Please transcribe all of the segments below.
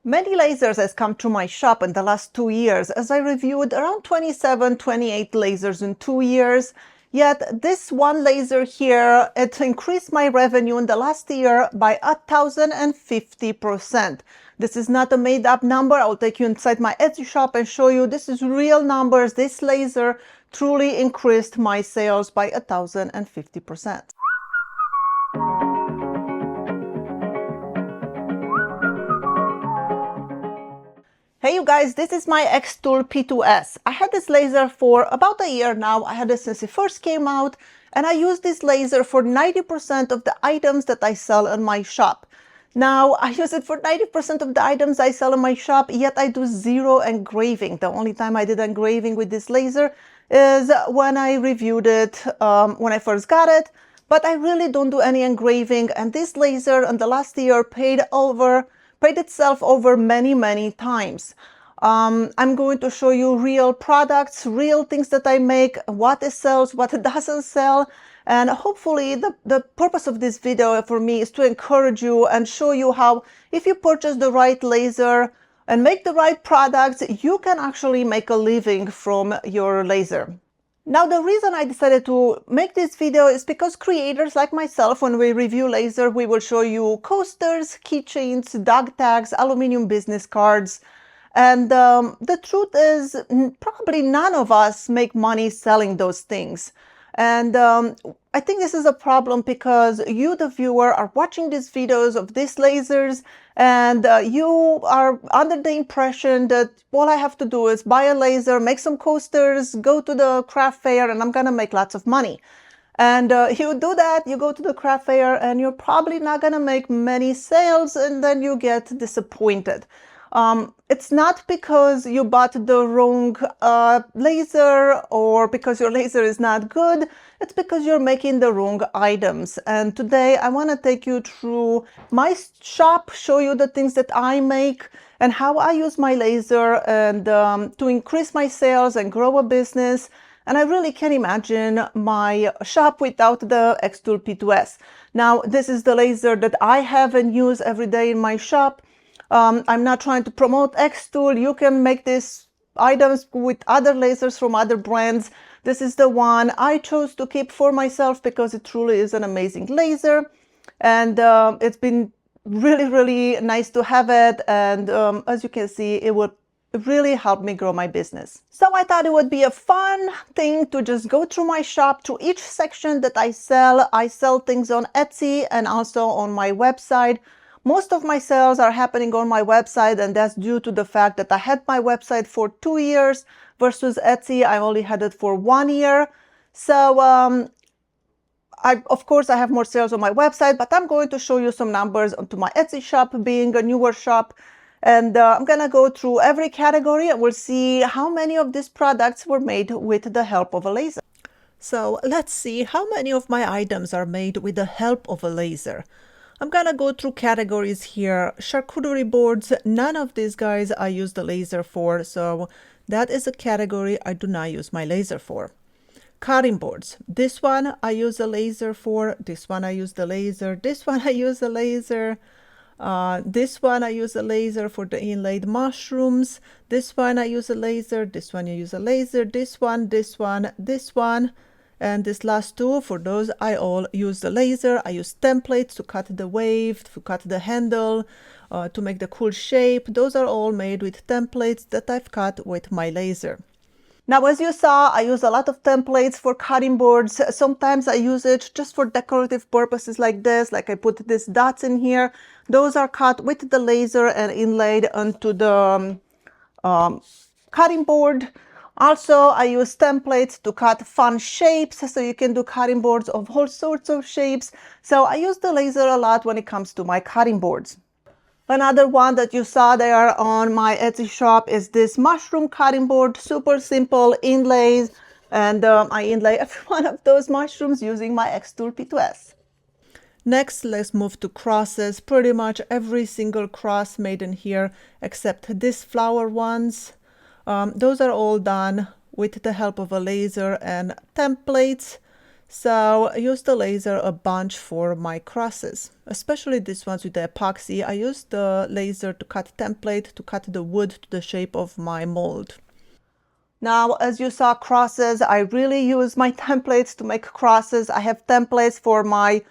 Many lasers has come to my shop in the last 2 years, as I reviewed around 27, 28 lasers in 2 years. Yet this one laser here, it increased my revenue in the last year by 1,050%. This is not a made up number. I'll take you inside my Etsy shop and show you this is real numbers. This laser truly increased my sales by 1,050%. Hey you guys, this is my X-Tool P2S. I had this laser for about a year now. I had it since it first came out, and I use this laser for 90% of the items that I sell in my shop. Now, I use it for 90% of the items I sell in my shop, yet I do zero engraving. The only time I did engraving with this laser is when I reviewed it, when I first got it, but I really don't do any engraving, and this laser in the last year paid itself over many times. I'm going to show you real products, real things that I make, what it sells, what it doesn't sell, and hopefully the purpose of this video for me is to encourage you and show you how if you purchase the right laser and make the right products, you can actually make a living from your laser. Now, the reason I decided to make this video is because creators like myself, when we review laser, we will show you coasters, keychains, dog tags, aluminum business cards. And the truth is, probably none of us make money selling those things. And I think this is a problem because you, the viewer, are watching these videos of these lasers, and you are under the impression that all I have to do is buy a laser, make some coasters, go to the craft fair, and I'm gonna make lots of money. And you do that, you go to the craft fair, and you're probably not gonna make many sales, and then you get disappointed. It's not because you bought the wrong laser or because your laser is not good. It's because you're making the wrong items. And today I want to take you through my shop, show you the things that I make and how I use my laser and to increase my sales and grow a business. And I really can't imagine my shop without the X-Tool P2S. Now, this is the laser that I have and use every day in my shop. I'm not trying to promote X-Tool. You can make these items with other lasers from other brands. This is the one I chose to keep for myself because it truly is an amazing laser. And it's been really nice to have it. And as you can see, it would really help me grow my business. So I thought it would be a fun thing to just go through my shop, to each section that I sell. I sell things on Etsy and also on my website. Most of my sales are happening on my website, and that's due to the fact that I had my website for 2 years versus Etsy. I only had it for 1 year. So of course I have more sales on my website, but I'm going to show you some numbers onto my Etsy shop, being a newer shop. And I'm gonna go through every category and we'll see how many of these products were made with the help of a laser. So let's see how many of my items are made with the help of a laser. I'm gonna go through categories here. Charcuterie boards, none of these guys I use the laser for, so that is a category I do not use my laser for. Cutting boards, this one I use a laser for, this one I use the laser, this one I use a laser, this one I use a laser for the inlaid mushrooms, this one I use a laser, this one I use a laser, this one, and this last two, for those I all use the laser. I use templates to cut the wave, to cut the handle, to make the cool shape. Those are all made with templates that I've cut with my laser. Now, as you saw, I use a lot of templates for cutting boards. Sometimes I use it just for decorative purposes like this, like I put these dots in here. Those are cut with the laser and inlaid onto the cutting board. Also, I use templates to cut fun shapes, so you can do cutting boards of all sorts of shapes. So I use the laser a lot when it comes to my cutting boards. Another one that you saw there on my Etsy shop is this mushroom cutting board. Super simple inlays, and I inlay every one of those mushrooms using my X-Tool P2S. Next, let's move to crosses. Pretty much every single cross made in here except these flower ones. Those are all done with the help of a laser and templates. So I use the laser a bunch for my crosses, especially these ones with the epoxy. I use the laser to cut template, to cut the wood to the shape of my mold. Now, as you saw crosses, I really use my templates to make crosses. I have templates for my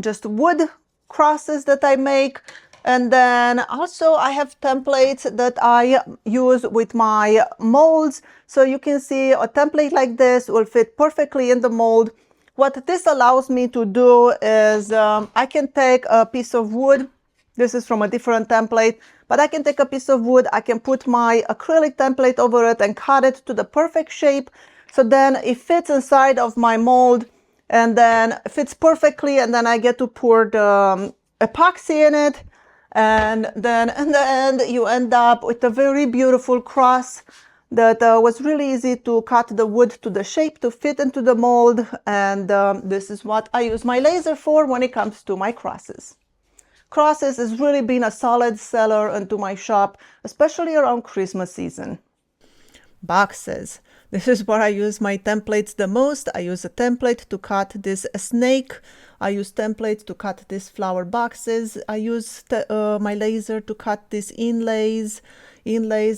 just wood crosses that I make. And then also I have templates that I use with my molds. So you can see a template like this will fit perfectly in the mold. What this allows me to do is I can take a piece of wood. This is from a different template, but I can take a piece of wood, I can put my acrylic template over it and cut it to the perfect shape. So then it fits inside of my mold and then fits perfectly. And then I get to pour the epoxy in it. And then in the end, you end up with a very beautiful cross that was really easy to cut the wood to the shape to fit into the mold. And this is what I use my laser for when it comes to my crosses. Crosses has really been a solid seller into my shop, especially around Christmas season. Boxes. This is where I use my templates the most. I use a template to cut this snake. I use templates to cut these flower boxes. I use my laser to cut these inlays. Inlay.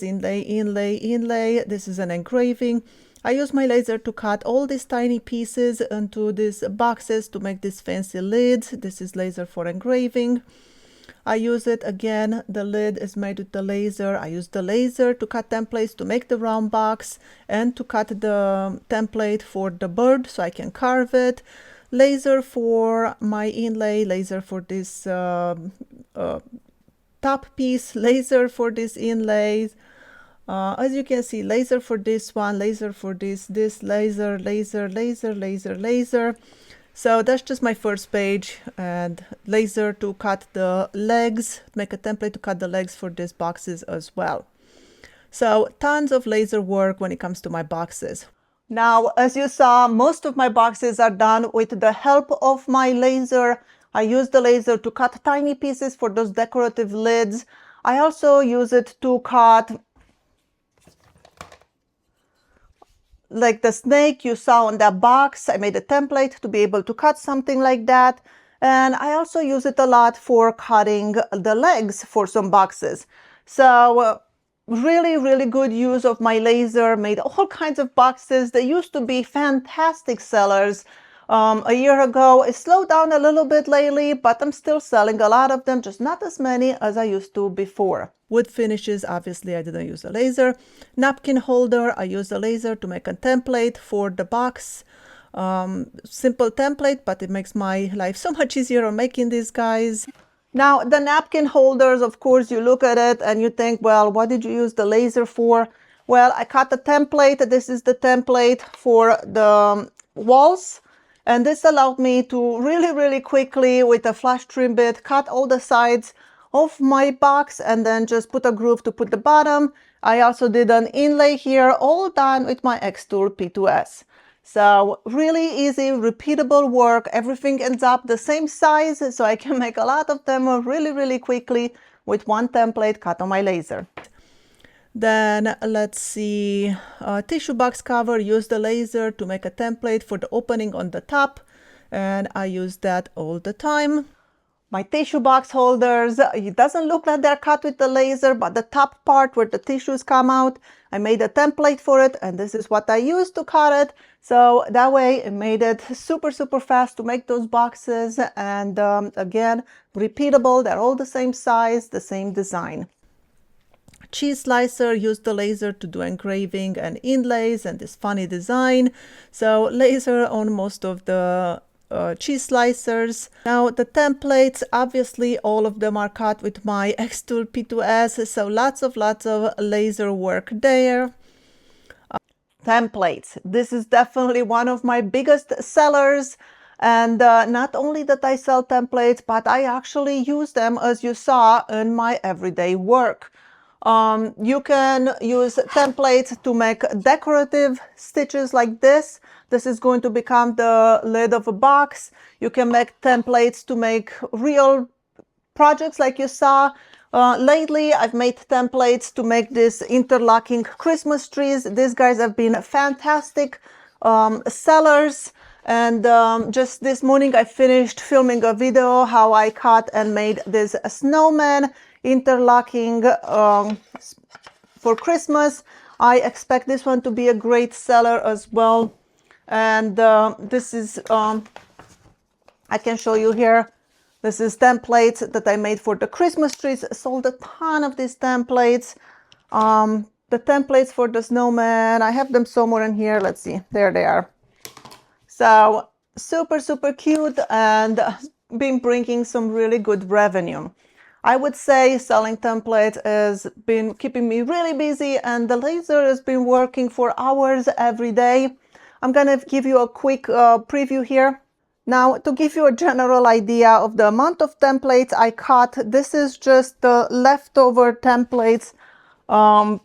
This is an engraving. I use my laser to cut all these tiny pieces into these boxes to make these fancy lids. This is laser for engraving. I use it again, the lid is made with the laser. I use the laser to cut templates to make the round box and to cut the template for the bird so I can carve it. Laser for my inlay, laser for this top piece, laser for this inlays. As you can see, laser for this one, laser for this laser. So that's just my first page, and laser to cut the legs, make a template to cut the legs for these boxes as well. So tons of laser work when it comes to my boxes. Now, as you saw, most of my boxes are done with the help of my laser. I use the laser to cut tiny pieces for those decorative lids. I also use it to cut like the snake you saw on that box. I made a template to be able to cut something like that. And I also use it a lot for cutting the legs for some boxes. So really good use of my laser. Made all kinds of boxes. They used to be fantastic sellers a year ago. It slowed down a little bit lately, but I'm still selling a lot of them, just not as many as I used to before. Wood finishes, obviously I didn't use a laser. Napkin holder, I used a laser to make a template for the box. Simple template, but it makes my life so much easier on making these guys. Now the napkin holders, of course, you look at it and you think, well, what did you use the laser for? Well, I cut the template. This is the template for the walls. And this allowed me to really quickly, with a flash trim bit, cut all the sides of my box and then just put a groove to put the bottom. I also did an inlay here, all done with my X-Tool P2S. So really easy, repeatable work. Everything ends up the same size, so I can make a lot of them really quickly with one template cut on my laser. Then let's see, tissue box cover, use the laser to make a template for the opening on the top, and I use that all the time. My tissue box holders, it doesn't look like they're cut with the laser, but the top part where the tissues come out, I made a template for it, and this is what I used to cut it. So that way it made it super fast to make those boxes, and again, repeatable. They're all the same size, the same design. Cheese slicer, used the laser to do engraving and inlays and this funny design. So laser on most of the cheese slicers. Now the templates, obviously all of them are cut with my X-Tool P2S, so lots of laser work there. Templates, this is definitely one of my biggest sellers. And not only that I sell templates, but I actually use them, as you saw, in my everyday work. You can use templates to make decorative stitches like this. This is going to become the lid of a box. You can make templates to make real projects like you saw. Lately, I've made templates to make these interlocking Christmas trees. These guys have been fantastic sellers. And just this morning I finished filming a video how I cut and made this snowman interlocking for Christmas. I expect this one to be a great seller as well. And this is, I can show you here. This is templates that I made for the Christmas trees. I sold a ton of these templates. The templates for the snowman, I have them somewhere in here. Let's see, there they are. So super, super cute and been bringing some really good revenue. I would say selling templates has been keeping me really busy, and the laser has been working for hours every day. I'm gonna give you a quick preview here. Now, to give you a general idea of the amount of templates I cut, this is just the leftover templates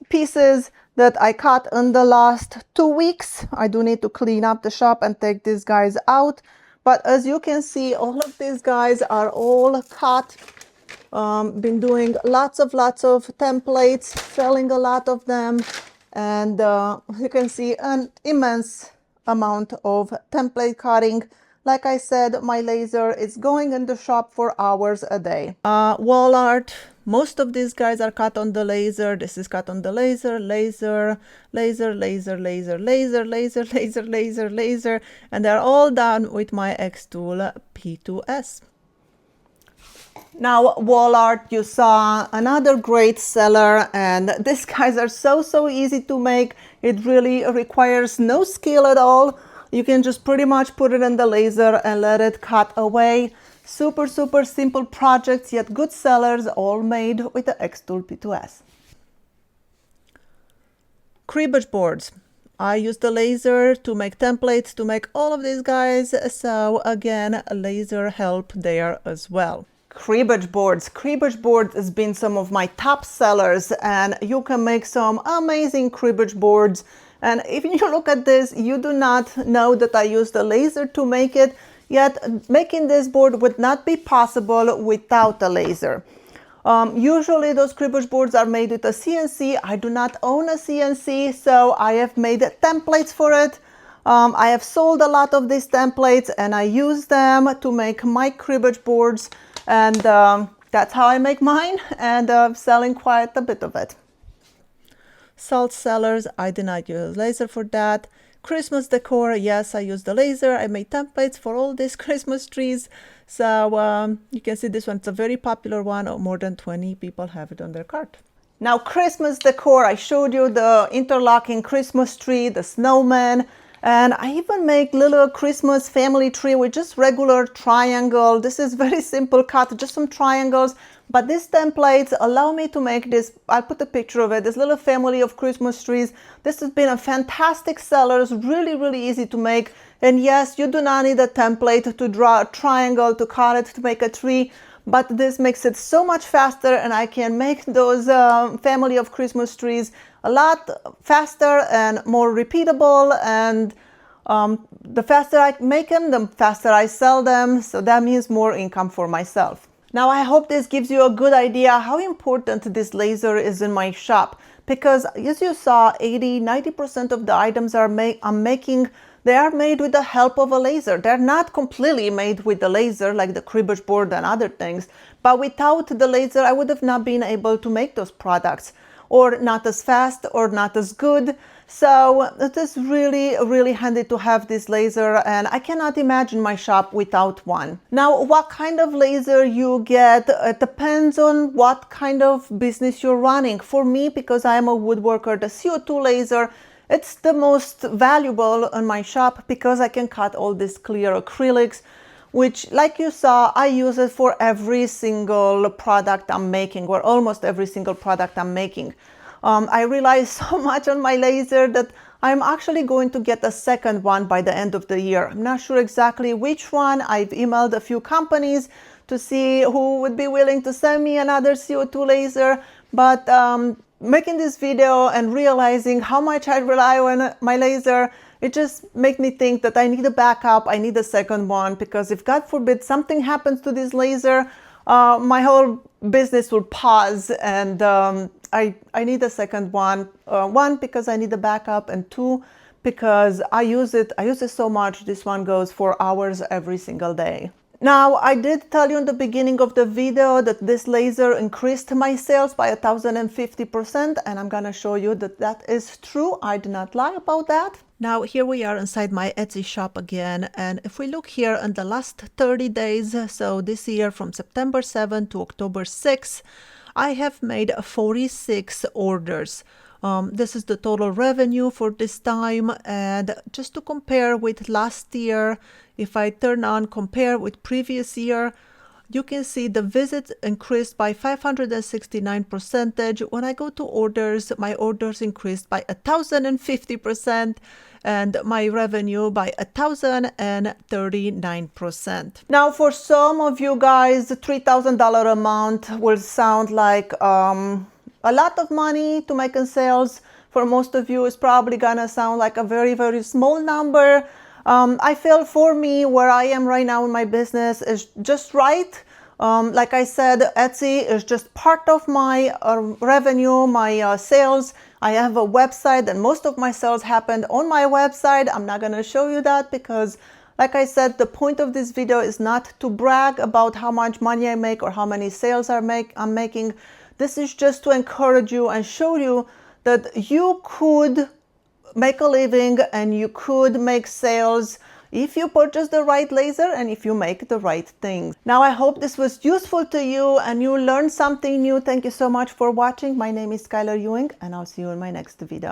pieces that I cut in the last 2 weeks. I do need to clean up the shop and take these guys out. But as you can see, all of these guys are all cut. Been doing lots of templates, selling a lot of them. And you can see an immense amount of template cutting. Like I said, my laser is going in the shop for hours a day. Wall art. Most of these guys are cut on the laser. This is cut on the laser, laser, laser, laser, laser, laser, laser, laser, laser, laser, and they're all done with my Xtool P2S. Now, wall art, you saw another great seller, and these guys are so easy to make. It really requires no skill at all. You can just pretty much put it in the laser and let it cut away. Super simple projects, yet good sellers, all made with the Xtool P2S. Cribbage boards. I use the laser to make templates, to make all of these guys. So again, laser help there as well. Cribbage boards. Cribbage board has been some of my top sellers, and you can make some amazing cribbage boards. And if you look at this, you do not know that I used the laser to make it. Yet making this board would not be possible without a laser. Usually those cribbage boards are made with a CNC. I do not own a CNC, so I have made templates for it. I have sold a lot of these templates, and I use them to make my cribbage boards, and that's how I make mine, and selling quite a bit of it. Salt cellars, I did not use laser for that. Christmas decor, yes, I used the laser. I made templates for all these Christmas trees. So you can see this one, it's a very popular one. More than 20 people have it on their cart. Now, Christmas decor, I showed you the interlocking Christmas tree, the snowman, and I even make little Christmas family tree with just regular triangle. This is very simple cut, just some triangles. But these templates allow me to make this, I'll put a picture of it, this little family of Christmas trees. This has been a fantastic seller, it's really easy to make. And yes, you do not need a template to draw a triangle, to cut it, to make a tree. But this makes it so much faster, and I can make those family of Christmas trees a lot faster and more repeatable. And the faster I make them, the faster I sell them. So that means more income for myself. Now, I hope this gives you a good idea how important this laser is in my shop, because as you saw, 80–90% of the items I'm making, they are made with the help of a laser. They're not completely made with the laser like the cribbage board and other things, but without the laser, I would have not been able to make those products, or not as fast or not as good. So it is really handy to have this laser, and I cannot imagine my shop without one. Now, what kind of laser you get, it depends on what kind of business you're running. For me, because I am a woodworker, the CO2 laser, it's the most valuable in my shop because I can cut all these clear acrylics, which, like you saw, I use it for every single product I'm making, or almost every single product I'm making. I rely so much on my laser that I'm actually going to get a second one by the end of the year. I'm not sure exactly which one. I've emailed a few companies to see who would be willing to send me another CO2 laser, but making this video and realizing how much I rely on my laser, it just made me think that I need a backup, I need a second one, because if God forbid something happens to this laser, my whole business will pause, and I need a second one. One, because I need a backup, and two, because I use it so much. This one goes for hours every single day. Now, I did tell you in the beginning of the video that this laser increased my sales by 1,050%, and I'm gonna show you that that is true. I did not lie about that. Now, here we are inside my Etsy shop again, and if we look here in the last 30 days, so this year from September 7 to October 6, I have made 46 orders. This is the total revenue for this time, and just to compare with last year, if I turn on compare with previous year, you can see the visits increased by 569%. When I go to orders, my orders increased by 1,050%, and my revenue by 1,039%. Now, for some of you guys, the $3,000 amount will sound like a lot of money to make in sales. For most of you, it's probably gonna sound like a very, very small number. I feel for me, where I am right now in my business is just right. Like I said, Etsy is just part of my revenue, my sales. I have a website, and most of my sales happened on my website. I'm not gonna show you that because, like I said, the point of this video is not to brag about how much money I make or how many sales I'm making. This is just to encourage you and show you that you could make a living and you could make sales if you purchase the right laser and if you make the right things. Now, I hope this was useful to you and you learned something new. Thank you so much for watching. My name is Skylar Ewing, and I'll see you in my next video.